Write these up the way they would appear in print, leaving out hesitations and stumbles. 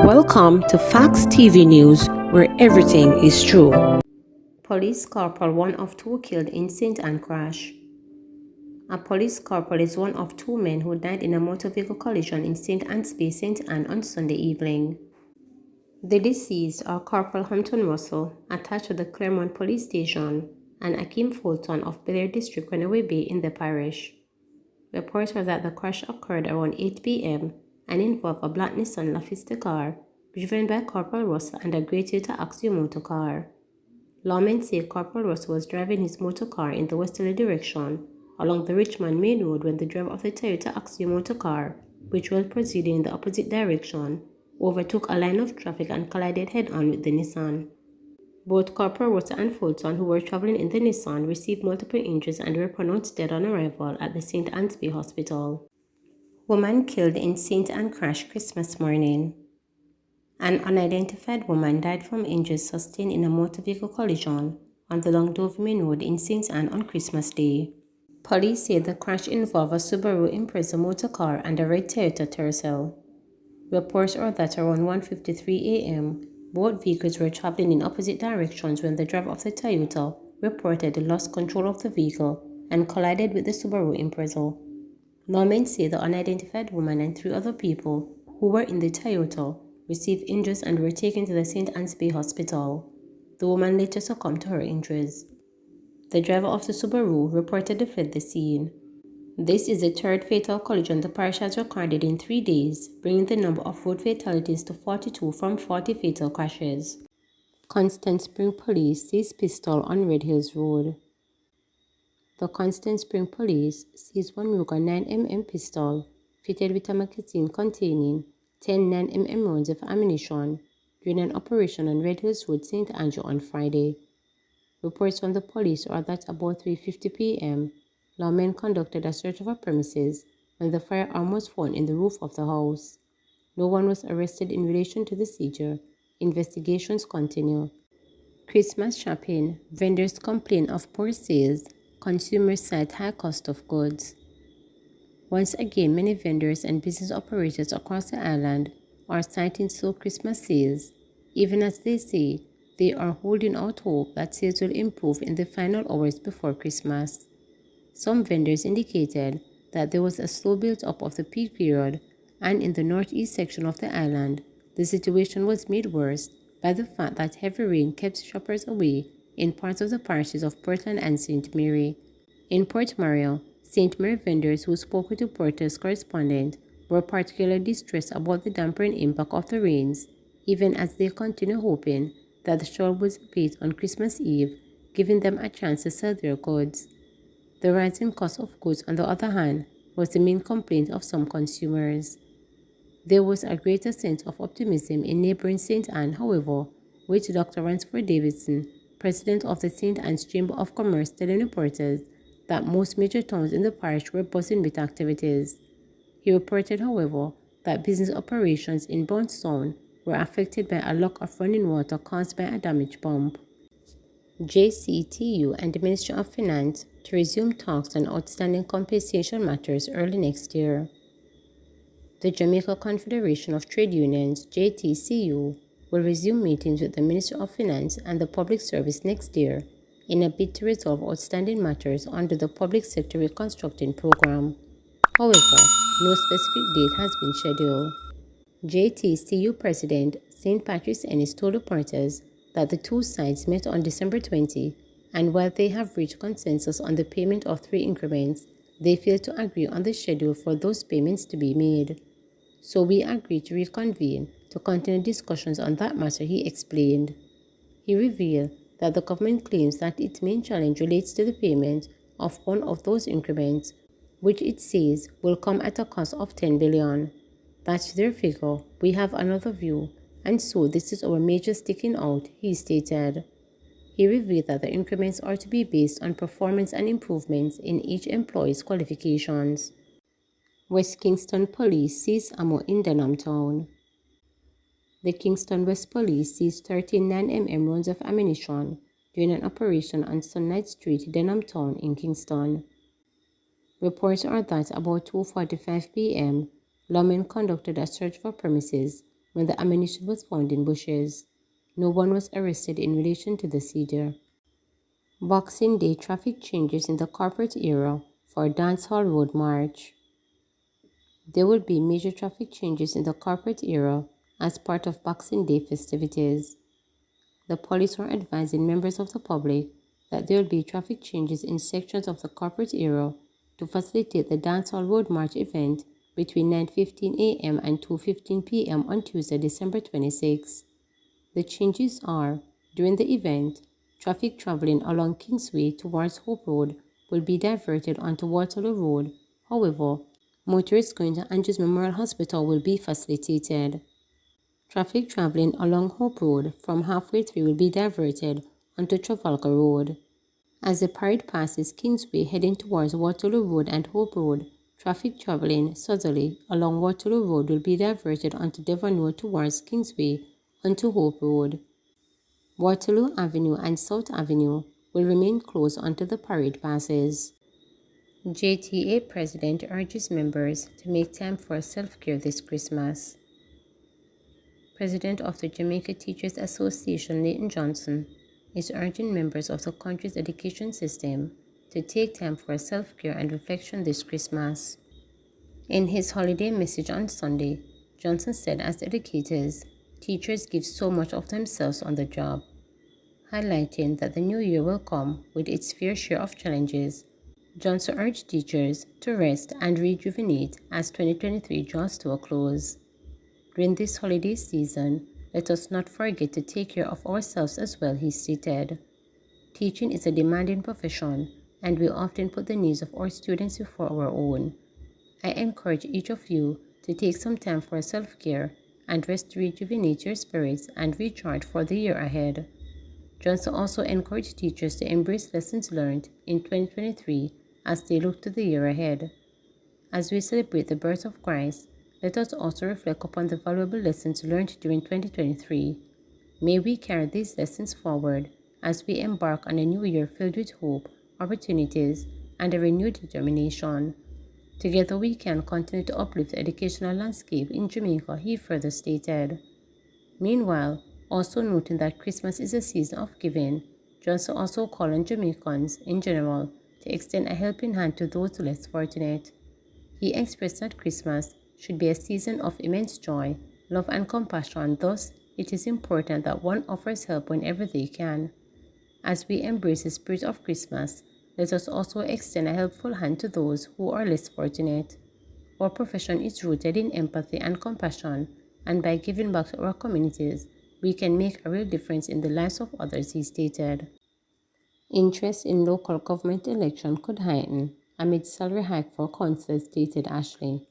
Welcome to Facts TV News, where everything is true. Police Corporal, one of two killed in St. Anne crash. A police corporal is one of two men who died in a motor vehicle collision in St. Anne's Bay, St. Anne on Sunday evening. The deceased are Corporal Hampton Russell, attached to the Claremont Police Station, and Akeem Fulton of Bel Air District, Runaway Bay in the parish. Reports are that the crash occurred around 8 p.m. and involved a black Nissan Lafista car driven by Corporal Russell and a grey Toyota Axio motor car. Lawmen say Corporal Russell was driving his motor car in the westerly direction along the Richmond Main Road when the driver of the Toyota Axio motor car, which was proceeding in the opposite direction, overtook a line of traffic and collided head-on with the Nissan. Both Corporal Russell and Fulton, who were traveling in the Nissan, received multiple injuries and were pronounced dead on arrival at the St. Anne's Bay Hospital. Woman killed in St. Anne crash Christmas morning. An unidentified woman died from injuries sustained in a motor vehicle collision on the Longdove Main Road in St. Anne on Christmas Day. Police say the crash involved a Subaru Impreza motor car and a red Toyota Tercel. Reports are that around 1:53 a.m., both vehicles were traveling in opposite directions when the driver of the Toyota reportedly lost control of the vehicle and collided with the Subaru Impreza. Lawmen say the unidentified woman and three other people who were in the Toyota received injuries and were taken to the St. Anne's Bay Hospital. The woman later succumbed to her injuries. The driver of the Subaru reportedly fled the scene. This is the third fatal collision the parish has recorded in 3 days, bringing the number of road fatalities to 42 from 40 fatal crashes. Constant Spring Police seized pistol on Red Hills Road. The Constant Spring Police seized one Ruger 9mm pistol fitted with a magazine containing 10 9mm rounds of ammunition during an operation on Red Hills Road, St. Andrew on Friday. Reports from the police are that about 3:50 p.m., lawmen conducted a search of a premises when the firearm was found in the roof of the house. No one was arrested in relation to the seizure. Investigations continue. Christmas shopping. Vendors complain of poor sales. Consumers cite high cost of goods. Once again, many vendors and business operators across the island are citing slow Christmas sales, even as they say they are holding out hope that sales will improve in the final hours before Christmas. Some vendors indicated that there was a slow build-up of the peak period, and in the northeast section of the island, the situation was made worse by the fact that heavy rain kept shoppers away in parts of the parishes of Portland and St. Mary. In Port Mariel, St. Mary vendors who spoke with Reporters correspondent were particularly distressed about the dampening impact of the rains, even as they continue hoping that the shower would abate on Christmas Eve, giving them a chance to sell their goods. The rising cost of goods, on the other hand, was the main complaint of some consumers. There was a greater sense of optimism in neighboring St. Anne, however, with Dr. Ransford Davidson, president of the St. Anne's Chamber of Commerce, telling reporters that most major towns in the parish were buzzing with activities. He reported, however, that business operations in Bouncestown were affected by a lack of running water caused by a damaged pump. JCTU and the Ministry of Finance to resume talks on outstanding compensation matters early next year. The Jamaica Confederation of Trade Unions, JTCU, will resume meetings with the Ministry of Finance and the Public Service next year in a bid to resolve outstanding matters under the Public Sector Reconstructing Program. However, no specific date has been scheduled. JTCU President St. Patrick's Ennis told reporters that the two sides met on December 20, and while they have reached consensus on the payment of 3 increments, they failed to agree on the schedule for those payments to be made. So we agreed to reconvene to continue discussions on that matter, he explained. He revealed that the government claims that its main challenge relates to the payment of one of those increments, which it says will come at a cost of $10 billion. That's their figure. We have another view, and so this is our major sticking out, he stated. He revealed that the increments are to be based on performance and improvements in each employee's qualifications. West Kingston Police seized ammo in Denham town. The Kingston West Police seized 13 9mm rounds of ammunition during an operation on Sunlight Street, Denham town in Kingston. Reports are that about 2:45 p.m., lawmen conducted a search for premises when the ammunition was found in bushes. No one was arrested in relation to the seizure. Boxing Day traffic changes in the corporate era for Dancehall Road March. There will be major traffic changes in the corporate era as part of Boxing Day festivities. The police are advising members of the public that there will be traffic changes in sections of the corporate era to facilitate the Dancehall Road March event between 9:15 a.m. and 2:15 p.m. on Tuesday, December 26. The changes are, during the event, traffic traveling along Kingsway towards Hope Road will be diverted onto Waterloo Road. However, motorists going to Andrews Memorial Hospital will be facilitated. Traffic traveling along Hope Road from halfway through will be diverted onto Trafalgar Road. As the parade passes Kingsway heading towards Waterloo Road and Hope Road, traffic traveling southerly along Waterloo Road will be diverted onto Devon Road towards Kingsway onto Hope Road. Waterloo Avenue and South Avenue will remain closed until the parade passes. JTA President urges members to make time for self-care this Christmas. President of the Jamaica Teachers Association, Leighton Johnson, is urging members of the country's education system to take time for self-care and reflection this Christmas. In his holiday message on Sunday, Johnson said as educators, teachers give so much of themselves on the job, highlighting that the new year will come with its fair share of challenges. Johnson urged teachers to rest and rejuvenate as 2023 draws to a close. During this holiday season, let us not forget to take care of ourselves as well, he stated. Teaching is a demanding profession, and we often put the needs of our students before our own. I encourage each of you to take some time for self-care and rest to rejuvenate your spirits and recharge for the year ahead. Johnson also encouraged teachers to embrace lessons learned in 2023 as they look to the year ahead. As we celebrate the birth of Christ, let us also reflect upon the valuable lessons learned during 2023. May we carry these lessons forward as we embark on a new year filled with hope, opportunities, and a renewed determination. Together we can continue to uplift the educational landscape in Jamaica, he further stated. Meanwhile, also noting that Christmas is a season of giving, Johnson also called on Jamaicans in general to extend a helping hand to those less fortunate. He expressed that Christmas should be a season of immense joy, love, and compassion. Thus, it is important that one offers help whenever they can. As we embrace the spirit of Christmas, let us also extend a helpful hand to those who are less fortunate. Our profession is rooted in empathy and compassion, and by giving back to our communities, we can make a real difference in the lives of others, he stated. Interest in local government election could heighten amid salary hike for councillors, stated Ashley.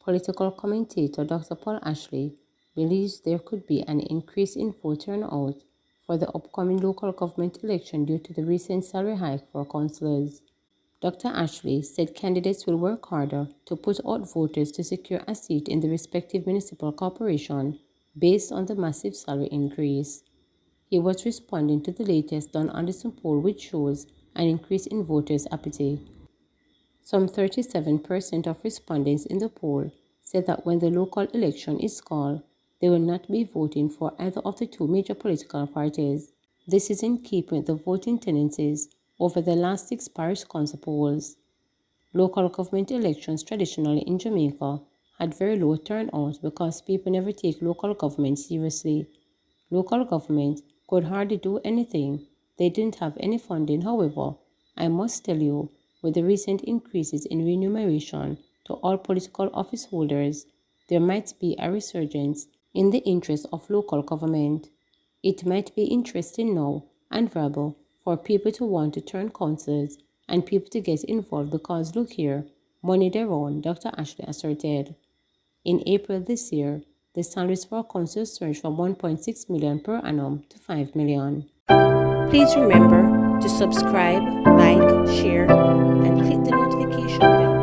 Political commentator Dr. Paul Ashley believes there could be an increase in vote turnout for the upcoming local government election due to the recent salary hike for councillors. Dr. Ashley said candidates will work harder to put out voters to secure a seat in the respective municipal corporation based on the massive salary increase. He was responding to the latest Don Anderson poll, which shows an increase in voters' appetite. Some 37% of respondents in the poll said that when the local election is called, they will not be voting for either of the two major political parties. This is in keeping with the voting tendencies over the last 6 parish council polls. Local government elections traditionally in Jamaica had very low turnout because people never take local government seriously. Local government could hardly do anything. They didn't have any funding. However, I must tell you, with the recent increases in remuneration to all political office holders, there might be a resurgence in the interest of local government. It might be interesting now and viable for people to want to turn councillors and people to get involved because look here, money their own, Dr. Ashley asserted. In April this year, the salaries for councillors surged from 1.6 million per annum to 5 million. Please remember to subscribe, like, share, and click the notification bell.